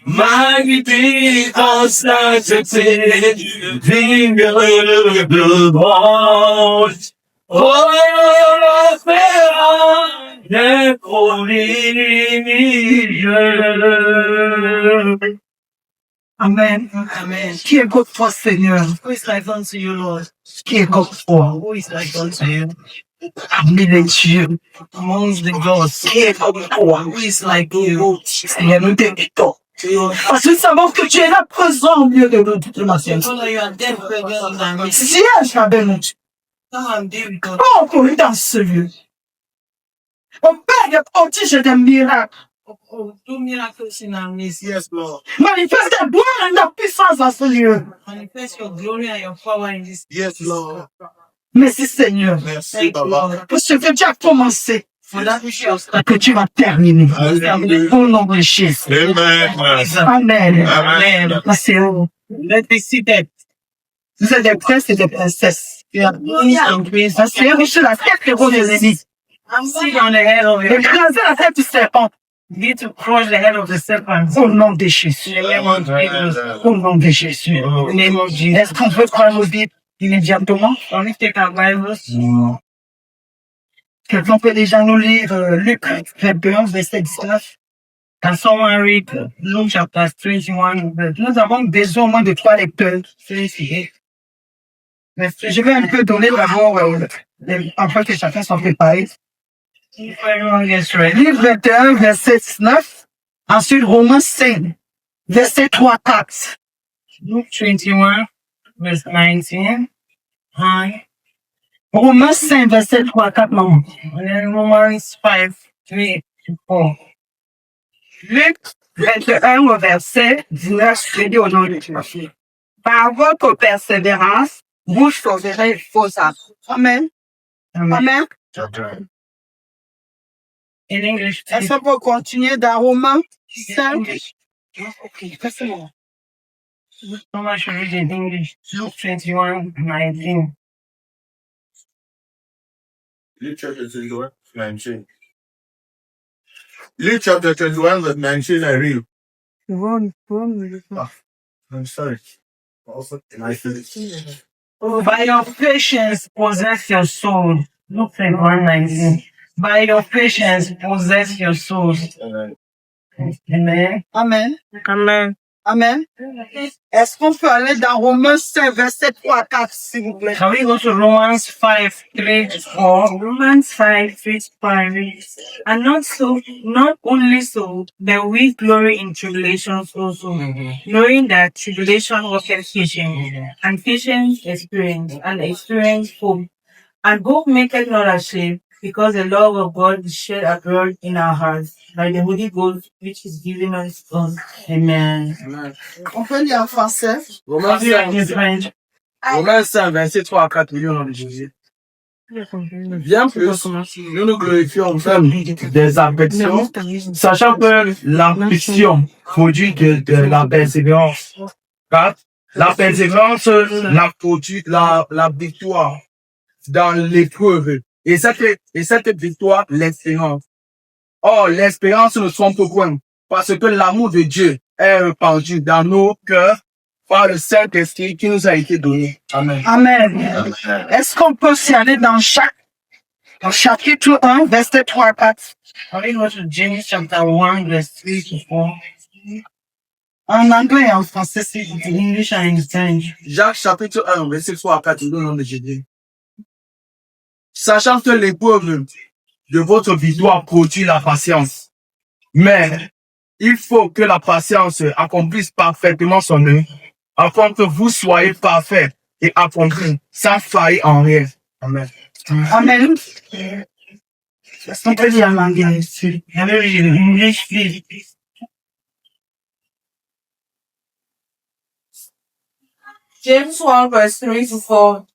Mighty constantity, finger the voice. Oh, the holy. Amen. Amen. Qui est comme toi, Seigneur? Who is like unto you, Lord? Qui est comme toi? Who is like unto you? Parmi les dieux. Amongst the gods. Qui est comme toi? Who is like you? Seigneur, nous t'écoutons. You Parce que nous savons que tu es là présent au milieu de nous toute la semaine. know you are dead present than me. Siège avec nous. Come and be with us. Oh, pour dans ce lieu. Opère des prodiges et des miracles. Oh, do miracles in our midst. Yes, Lord. Manifeste ta gloire et ta puissance dans ce lieu. Manifest your glory and your power in this. Yes, Lord. Merci, Seigneur. Merci, Thank you, Baba. Lord. Pour ce que tu as commencé. For that which you have Et started. que tu vas terminer. Hallelujah. Au nom de Jésus. Amen. Amen. Amen. Merci. Let me see that. Vous êtes des princes et des princesses. You are kings and queens. Le Seigneur est sur la tête des rois de l'ennemi. I'm sitting on the head of it. Écrasez la tête du serpent. Need to crush the head of the serpent. Au nom de Jésus. In the name of Jesus. Au nom de Jésus. In the name of Jesus. Est-ce qu'on peut prendre nos Bibles immédiatement? Can we take our Bibles? Quelqu'un peut déjà nous lire Luc 21, verset 19. Can someone read Luke chapter 21, verse Nous avons besoin au moins de 3 lecteurs. 38? Je vais un peu donner d'abord, afin que chacun soit préparé. If everyone gets ready. Luc 21, verset 19. Ensuite, Romains 5, verset 3, 4. Luke 21, verse 19. Hi. Romains 5, verset 3, 4, maman. And then Romans 5, 3 to 4. Luc 21, verset 19, je dis au nom de Dieu. Par votre persévérance, vous sauverez vos âmes. Amen. Amen. In English, Est-ce qu'on peut continuer dans Romains 5? Ok, fais-moi. someone should read in English. Luke 21, 19. Luke chapter 21, 19. Luke chapter 21, verse 19, I read. I'm sorry. Also, I finish. By your patience possess your soul. Luke 21, 19. By your patience possess your souls. Amen. Amen. Amen. Amen. Est-ce qu'on peut aller dans Romains 5, verset 3 à 4, s'il vous plaît? Can we go to Romans 5, 3 to 4? Romans 5, 3 to 5. And not only so, but we glory in tribulations also, knowing that tribulation worketh patience, and patience experience, and experience hope. And hope maketh not ashamed, because the love of God is shed abroad in our hearts by the Holy Ghost which is given us. Amen. On peut lire en français. Romains Have you read in 5, French? Romains 5, verset 3 à 4, au nom de Jésus. Bien plus, nous nous glorifions même des affections, sachant que l'affliction produit de la persévérance. Car la persévérance, la victoire dans l'épreuve. Et cette victoire, l'espérance. Or, l'espérance ne trompe point, parce que l'amour de Dieu est répandu dans nos cœurs par le Saint-Esprit qui nous a été donné. Amen. Amen. Est-ce qu'on peut s'y aller dans chapitre 1, verset 3 à 4? Can we go to James chapter 1, verse 3 to 4? En anglais et en français, s'il vous In plaît. English and in French. Jacques chapitre 1, verset 3 à 4, au nom de Jésus. Sachant que l'épreuve de votre victoire produit la patience. Mais il faut que la patience accomplisse parfaitement son œuvre, afin que vous soyez parfaits et accomplis, sans faillir en rien. Amen. Amen. Est-ce qu'on peut lire en anglais? Can we read in English, please? James 1 verse 3 to 4.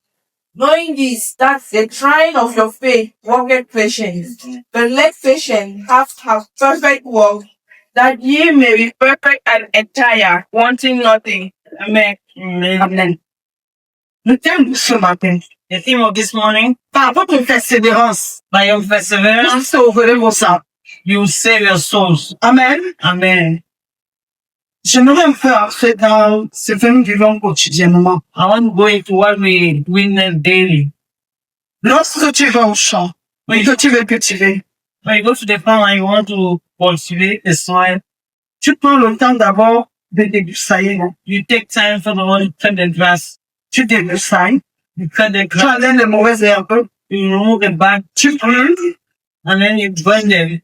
Knowing this, that the trying of your faith worketh patience, but let patience have perfect work, that ye may be perfect and entire, wanting nothing. Amen. Amen. Amen. Le thème de ce matin, The theme of this morning, par votre persévérance, by your vous perseverance, sauverez vos âmes. you will save your souls. Amen. Amen. J'aimerais me faire entrer dans ce que nous vivons quotidiennement. I want to go into what we witness daily. Lorsque tu vas au champ, et que tu veux cultiver, When you go to the farm and you want to cultivate the soil, tu prends le temps d'abord de débroussailler. you take time for the one to cut the grass. Tu débroussailles, You cut the tu grass, enlèves les mauvaises herbes, you remove the back, tu prends, and then you burn them.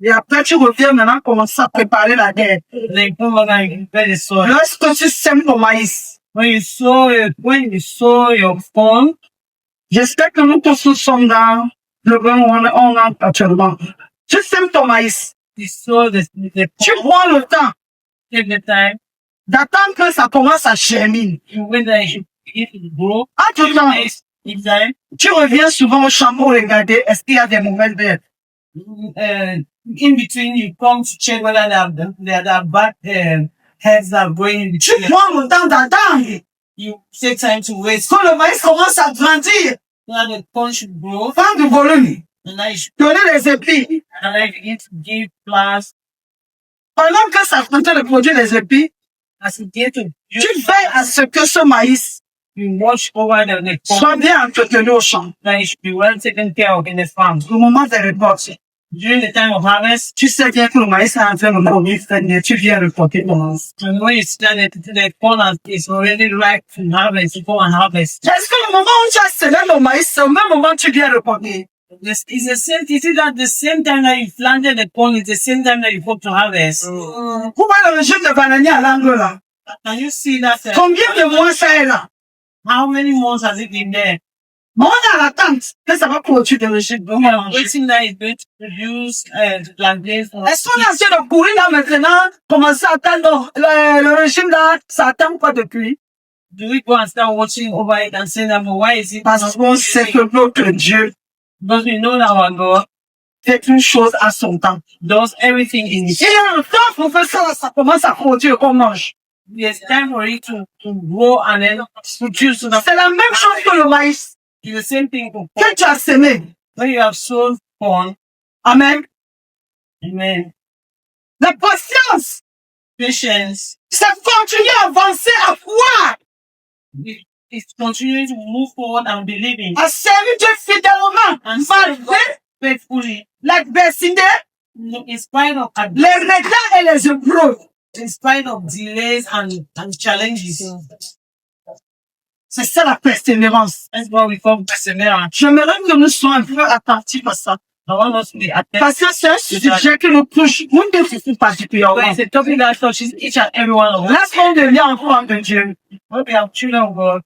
et après tu reviens maintenant commencer à préparer la terre. Then you come back and you prepare the soil. Lorsque tu sèmes ton maïs, When you sow your corn, j'espère que nous tous nous sommes dans le bain où on est actuellement. Tu sèmes ton maïs, you sow the tu corn, prends le temps take the time, d'attendre que ça commence à germiner. you wait that it grow. Entre-temps, Each time, tu reviens souvent au champ pour regarder est-ce qu'il y a des mauvaises herbes. in between, you come to check whether there are bad heads that are growing in Tu between. prends le temps d'attendre You take time to wait so quand le maïs commence à grandir, that the corn should grow, prendre du volume, and then you should donner les épis. and then you begin to give plants Pendant que ça continue de produire les épis, as you get to tu veilles à ce que ce maïs you watch over the corn soit bien entretenu au champ. that it should be well taken care of in the farm. Au moment des récoltes, During the time of harvest, tu sais bien que le maïs est en train de produire, tu viens récolter ton maïs. and when you start the corn is already ripe to harvest, you go and harvest. Est-ce que le moment où tu as semé le maïs, c'est au même moment que tu viens récolter? This is the same. You see that the same time that you planted the corn is the same time that you hope to harvest. Vous voyez le régime de bananier à l'angle là? Can you see that? Combien de mois ça est là? How many months has it been there? On est à l'attente que ça va produire des régimes. We are waiting that it's going to produce plantains. Est-ce qu'on est en train de courir là maintenant, commencer à attendre le régime là, ça attend quoi depuis? Do we go and start watching over it and saying that, but why is it Parce not? qu'on sait que notre Dieu Because we know that our God fait une chose à son temps. does everything in Il His. y a un temps pour faire ça, ça commence à produire qu'on mange. There's time for it to grow and then produce. So that C'est la même chose que le maïs it's the same thing for corn. que tu as semé. When you have sown corn, Amen. amen. La patience, Patience c'est continuer à avancer, à croire, is continuing to move forward and believing à servir Dieu fidèlement, and serve God malgré faithfully l'adversité, in spite of les regrets et les épreuves. in spite of delays and challenges. C'est ça la persévérance. That's why we call perseverance. J'aimerais que nous soyons un peu attentifs à ça. I want us to be attentive. Parce que c'est un sujet qui nous touche, nous devons particulièrement. It's a topic that touches each and every one of us. Lorsqu'on devient enfant de Dieu, When we are children of God,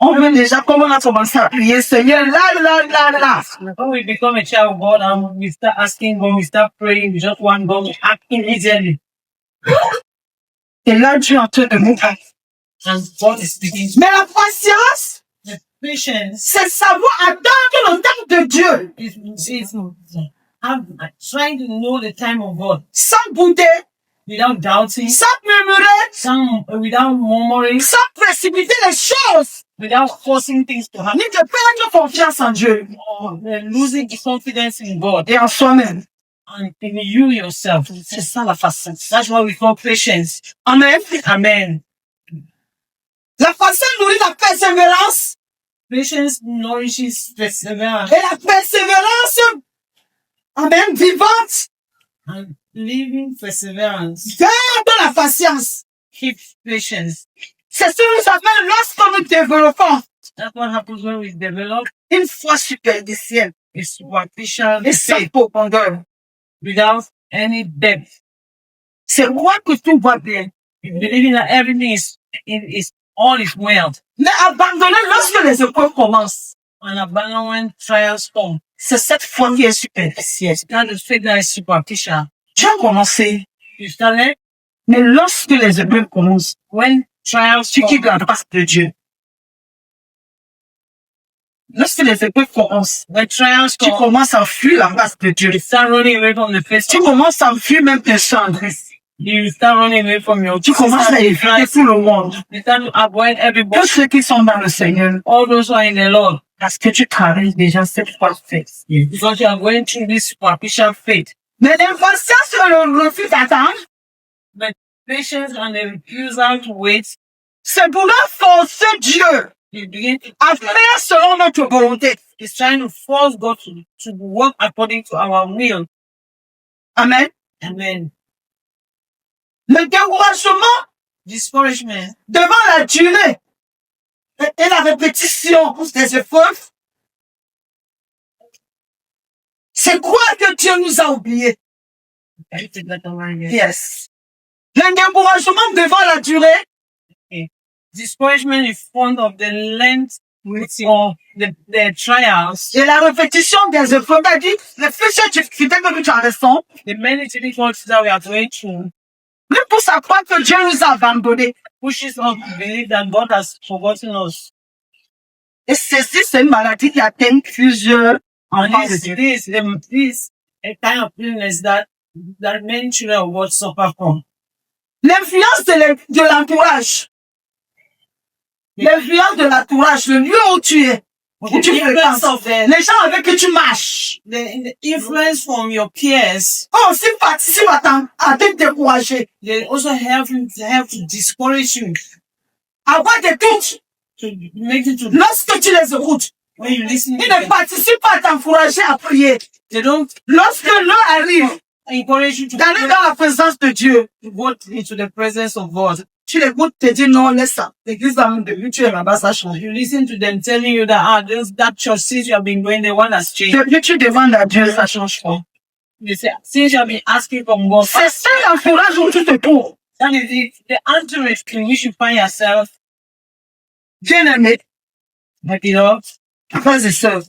on veut déjà, comme on a commencé à prier, Seigneur, là. when we become a child of God and we start asking God, we start praying, we just want God to act immediately. Et là, Dieu est en train de nous parler. And God is speaking. Mais la patience, The patience c'est savoir attendre le temps de Dieu, is trying to know the time of God sans bouder, without doubting, sans murmurer, without murmuring, sans précipiter les choses, without forcing things to happen, ni de perdre confiance en Dieu or losing confidence in God et en soi-même. and in you yourself. C'est ça la patience. That's what we call patience. Amen. Amen. La patience nourrit la persévérance. Patience nourishes perseverance Et la persévérance, amen, vivante, and living perseverance garde la patience. keeps patience. C'est ce que nous appelons lorsque nous développons That's what happens when we develop une foi superficielle a superficial et sans faith profondeur. without any depth. C'est moi que tout va bien. Believing that everything is all is well Mais abandonner lorsque les épreuves commencent, and abandon when trials come. c'est cette foi qui est superficielle. That is faith that is superficial. Tu as commencé, You started mais lorsque les épreuves commencent, when trials tu quittes come. la grâce de Dieu. Lorsque les épreuves commencent, When trials tu come, commences à fuir la grâce de Dieu. you start running away from the face. Tu commences à fuir même tes cendres. You start running away from your Tu commences à éviter tout le monde. You start to avoid everybody. Tous ceux qui sont dans le Seigneur, All those who are in the Lord. parce que tu travailles déjà cette foi faite. Because you are going through this superficial faith. Mais l'impatience, le refus d'attendre, But patience and the refusal to wait, c'est vouloir forcer Dieu you begin to à faire selon notre volonté. is trying to force God to work according to our will. Amen. Amen. Le découragement Discouragement devant la durée et la répétition des épreuves, c'est quoi que Dieu nous a oublié? Yes. Le découragement devant la durée, discouragement in front of the length of the trials, et la répétition des épreuves, c'est-à-dire les fichiers de difficultés que nous traversons, the many difficulties that we are going through, nous poussent à croire que Dieu nous a abandonnés. pushes us to believe that God has forgotten us. Et ceci, c'est une maladie qui atteint plusieurs And enfants de Dieu. this a kind of illness that many children of God suffer from. L'influence de l'entourage. L'influence de l'entourage, le lieu où tu es, où The tu influence fréquentes, of les gens avec qui tu marches, the influence from your peers, aussi participent à te décourager, they also help to discourage you, avoir des doutes to make you to lorsque tu les écoutes. when you listen to Ils ne them. participent pas à t'encourager à prier. They don't Lorsque l'heure arrive encourage you to d'aller dans la présence de Dieu, go into the presence of God. tu l'écoutes, te dis non, laisse ça. L'église va me devenir, tu es là-bas, ça change. You listen to them telling you that that church, since you have been going, the one has changed. Depuis tu demandes à Dieu, ça change pas. You say, since you have been asking from God, C'est ça l'entourage où tu te trouves. that is the entourage in which you find yourself, Bien aimé, my beloved, frères et sœurs.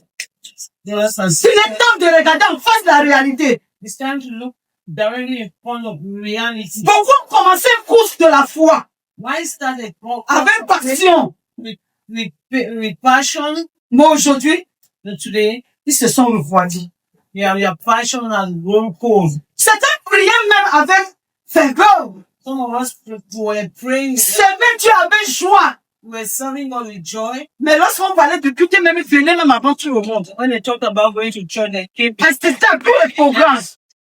brothers and C'est sisters. le temps de regarder en face de la réalité. It's time to look directly in front of reality. Beaucoup ont commencé une course de la foi Why start a talk avec passion. with passion? Mais aujourd'hui, But today, ils se sont refroidis. your passion has grown cold. Certains priaient même avec ferveur. Some of us were praying, Servaient Dieu avec joie. were serving God with joy. Mais lorsqu'on parlait de culte, même ils venaient même avant tout le monde. When they talked about going to church, they came. Parce que c'était un peu le programme.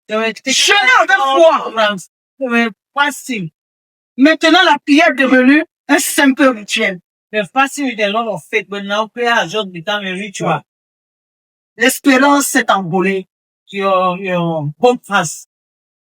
They were taking Jeûner avec all foi. programs. They were fasting. Maintenant, la prière est devenue un simple rituel. They're fasting with a lot of faith, but now prayer has just become a ritual. L'espérance s'est envolée. Your hope has,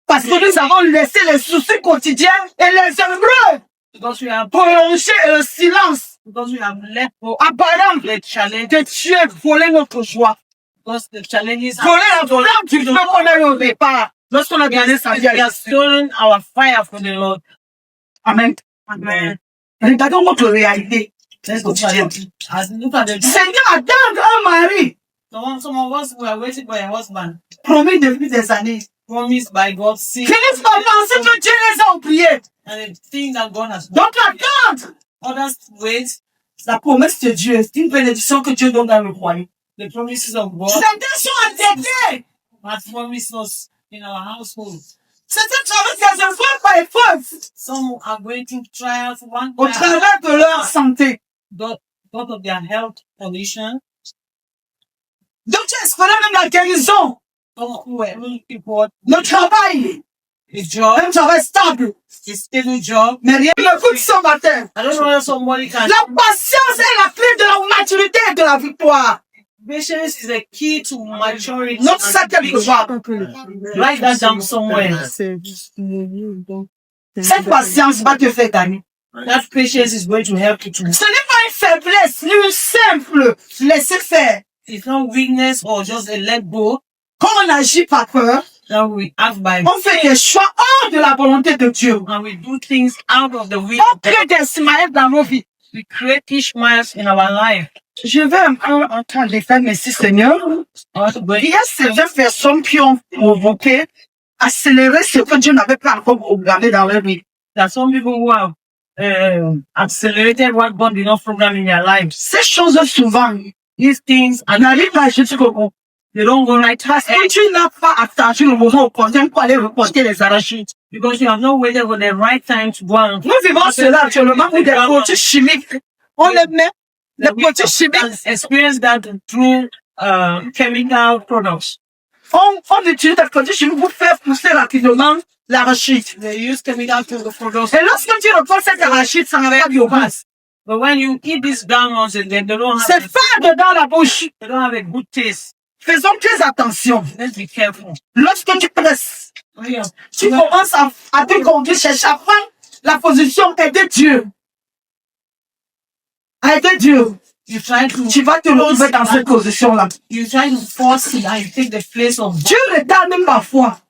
Parce que nous avons laissé les soucis quotidiens et les épreuves because we have prolonger le silence left apparent the challenge, de tuer, voler notre joie. because the challenges Voler la flamme du feu qu'on a eu au départ. Lorsqu'on a gardé sa vie à they have Jésus. stolen our fire from the Lord. Amen. Amen. Regardons notre réalité. Let's look at the Seigneur, attendre un mari some of us were waiting for a husband promis depuis des années. promised by God, see, Finissent par penser que Dieu les a oubliés. and the thing that God has done. Donc attendre Others wait la promesse de Dieu, c'est une bénédiction que Dieu donne dans le royaume. the promises of God Certains sont endettés. has promised us in our household. Certains traversent des épreuves par épreuve Some are going through trials, one au travers de leur santé. because of their health condition. Donc tu espères même la guérison, Some who were looking for le travail, a job, un travail stable. a stable job. Mais rien ne coûte ce matin. I don't know whether somebody can. La patience est la clé de la maturité et de la victoire. Patience is a key to maturity. Note ça quelque part. Write that down somewhere. Cette patience va te faire gagner. That patience is going to help you to. Ce n'est pas une faiblesse, ni une simple laisser faire. It's not weakness or just a let go. Quand on agit par peur, That we act by on fait des choix hors de la volonté de Dieu. and we do things out of the will. On crée des Ismaël dans nos vies. We create Ishmaels in our life. Je vais un peu entendre les femmes ici, Seigneur. But Il y a certaines personnes qui ont provoqué, accéléré ce que Dieu n'avait pas encore programmé dans leur vie. there are some people who have accelerated what God did not program in their lives. Ces choses, souvent, These things are n'arrivent pas jusqu'au bout. they don't go right Parce que tu n'as pas attendu le moment opportun pour aller reporter les arachides. because you have not waited for the right time to go and Nous vivons cela actuellement où des produits chimiques, on les met, les produits chimiques, experience that through chemical products. On utilise des produits chimiques pour faire pousser rapidement l'arachide. They use chemical to produce. Et lorsque tu reprends cette arachide, ça n'a pas de biomasse. But when you eat these groundnuts, they don't C'est have fade dans la bouche. they don't have a good taste. Faisons très attention. Let's be careful. Lorsque tu presses, When you're- tu commences à te conduire chez chacun. La position est de Dieu. Elle est de Dieu. You try to Tu vas te retrouver dans cette position-là. you try to force it and you take the place of Dieu retarde même parfois.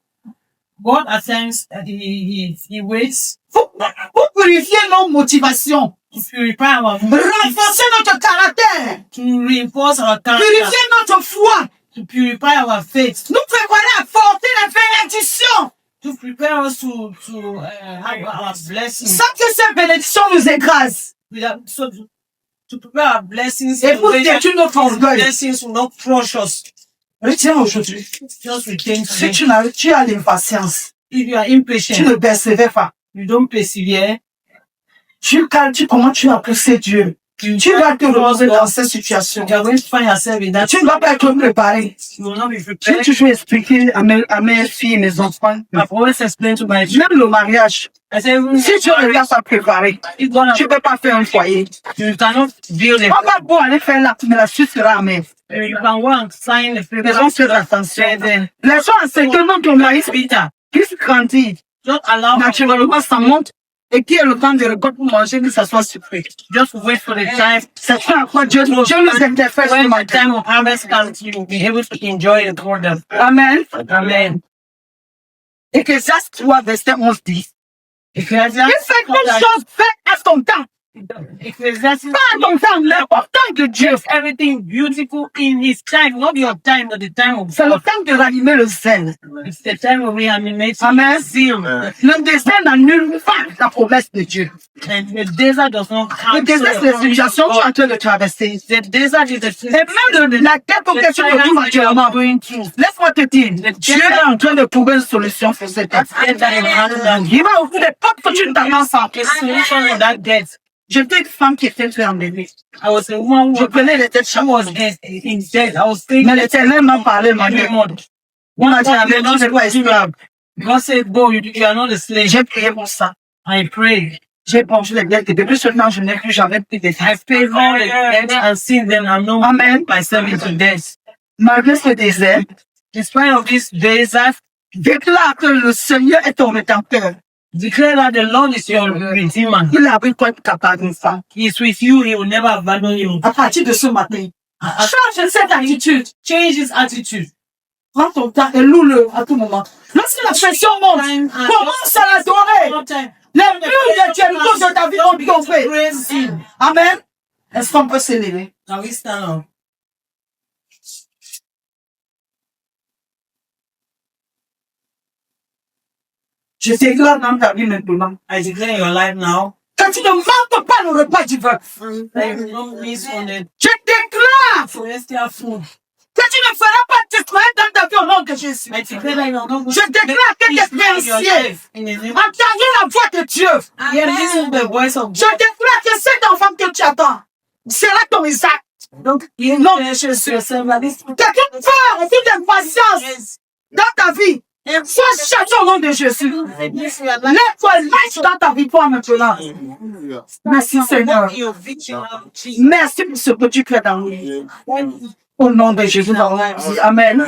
God. At times he waits Pour purifier nos motivations. to purify our Renforcer notre caractère. to reinforce our character, Purifier notre foi. to purify our faith, Nous préparer à porter les bénédictions. to prepare us to have our blessings. Sans que ces bénédictions nous écrasent. So to prepare our blessings, Et pour détruire notre orgueil. blessings will not crush us. Retiens aujourd'hui. Just retain Si today. tu as l'impatience, If you are tu impatient, ne persévères pas. you don't persevere. Comment tu as poussé Dieu? Tu vas te retrouver dans cette situation. You are going to find yourself in that. Tu ne vas pas être préparé. You will not be J'ai prepared. toujours expliqué à mes filles et mes enfants, I've always explained to my children. même le mariage, I say, si tu ne pas préparé, it's gonna, tu ne peux pas faire un foyer. you cannot build On a. va beau aller faire l'acte, mais la suite sera amère. You can go and sign the Les gens paper. font attention. Then Les gens enseignent tellement ton mari Peter, puisse grandir. just allow. Naturellement, ça monte. Et qu'il y ait le temps de récolte pour manger, que ça soit surpris. Just wait for the time. C'est ça à quoi Dieu nous interfère When ce the matin. time of harvest comes, you will be able to enjoy it more than. Amen. Amen. Ecclésiaste 3, verset 11 dit. Ecclesiastes Il fait quelque chose, fais à son temps. Ecclesiastes Pas à ton temps, l'important de Dieu. everything beautiful in His time, not your time, but the time of C'est le God. temps de ranimer le zèle. It's the time of reanimation. Amen. Zeal. Le désert n'annule pas la promesse de Dieu. And the desert does not Le cancel désert, c'est the les promise situations of que tu es en God. train de traverser. The desert is the Et même de la tête auquel tu te trouves actuellement. Laisse-moi te dire, Dieu est en train de trouver une solution pour cette tête. Il va ouvrir des portes que tu ne t'attends pas. The solution of that death. J'étais une femme qui était fait en bébé. I was a woman Je who prenais les têtes was chaque in death. I was thinking Mais l'Éternel m'a parlé, m'a dit, every month. on a dit, avec nous, c'est pas esclave. God said, "Go, you are not a slave." J'ai prié pour ça. I prayed. J'ai mangé les dettes. Et depuis ce temps, je n'ai plus jamais pris de I dettes. paid all the debts and since then I'm not Amen. myself into death. Malgré ce désert, In spite of this desert, déclare que le Seigneur est ton rédempteur. declare that the Lord is your redeemer. Il a pris toi capable de ça. He is with you. He will never abandon you. À partir de ce matin, change cette attitude. Change his attitude. Prends ton temps et loue-le à tout moment. Lorsque la pression monte, commence à l'adorer. Sometimes Les murs de Dieu de ta vie vont tomber. praise him. Amen. Est-ce qu'on peut s'élever? Now we stand up. Je déclare dans ta vie maintenant. I declare in your life now Que tu ne manques pas le repas du divin. that you will not miss on the Je déclare celestial food. que tu ne feras pas de distraire dans ta vie au nom de Jésus. I declare that you are not going Je to déclare que miss tes in your fiancés life. In the name of entendez la voix de Dieu. Hear listen to the voice of Je déclare que cet enfant que tu attends sera ton Isaac. Don't give Non. precious to yourself at this Quelqu'un peur et toute impatience dans ta vie. Sois chargé au nom de Jésus. Lève-toi, marche dans ta vie pour maintenant. Merci Seigneur. Merci pour ce que tu fais dans nous. Au nom de Jésus, dans la vie. Amen.